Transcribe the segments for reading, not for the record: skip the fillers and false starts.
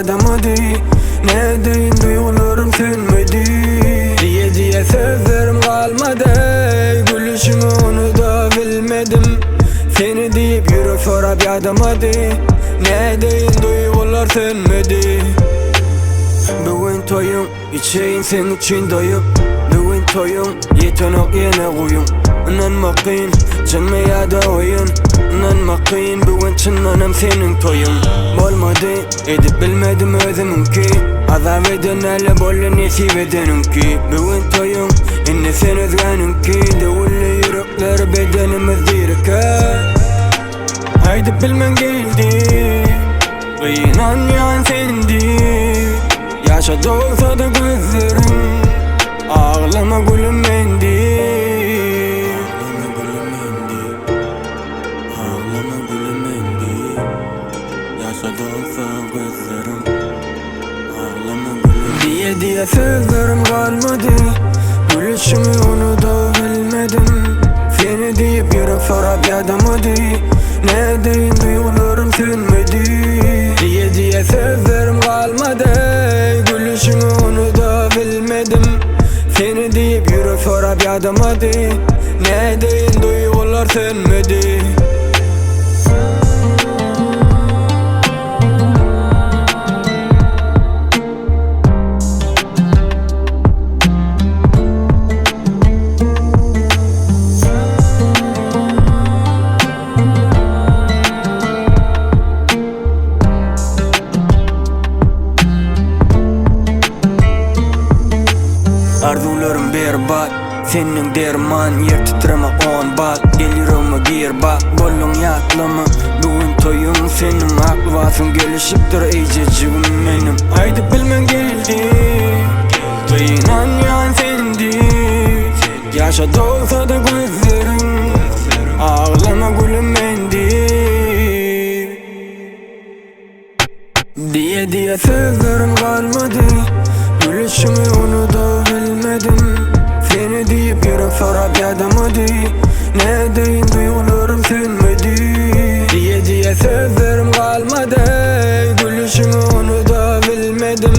adamadı. Ne deyin duygularım sönmedi. Diye sözlerim kalmadı. Gülüşümü onu da bilmedim. Seni deyip yürü sonra bir adım hadi. Ne deyin duygular sönmedi. Bugün toyum içeyim sen için doyup. Bugün toyum yetenek yine koyun. İnanmak kıyın canlı ya da oyun. İnanmak kıyın bugün çınlanım senin toyun. Olmadı edip bilmedim özümünki. Azap eden hele bolle nesip edeninki. Bugün toyum inne sen özgününki. Devulli yürekler bedenimiz dirike. Haydi bilmen geldi. Kıyınan yan sendi. Yaşa dolsa da gözlerim. Ağlama gülüm mendi. Ağlama gülüm mendi. Yaşa dolsa gözlerim. Ağlama gülüm. Diye sözlerim kalmadı. Gülüşümü onu da bilmedim. Seni deyip yürek sonra bir adım hadi. Ne deyin duygularım sönmedi. Diye sözlerim kalmadı. Gülüşümü onu da bilmedim. Seni deyip yürü sonra bir adım hadi. Ne deyin duygular sönmedi. Arzularım berbat, senin derman yer titreme 10 bat. Gelirim gir bak, bolun yaklama. Bugün toyum senin aklı vasın gelişiptir iyiceciğim benim. Haydi bilmen geldi. Kıyınan yan sendi. Yaşa dolsa da gözlerin. Ağlama gülüm mendi. Diye sözlerim kalmadı. Gülüşümü onu da bilmedim. Seni deyip yürek sonra bir adım hadi. Ne deyin duygularım sönmedi. Diye sözlerim kalmadı. Gülüşümü onu da bilmedim.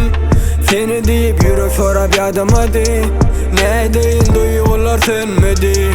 Seni deyip yürek sonra bir adım hadi. Ne deyin duygular sönmedi.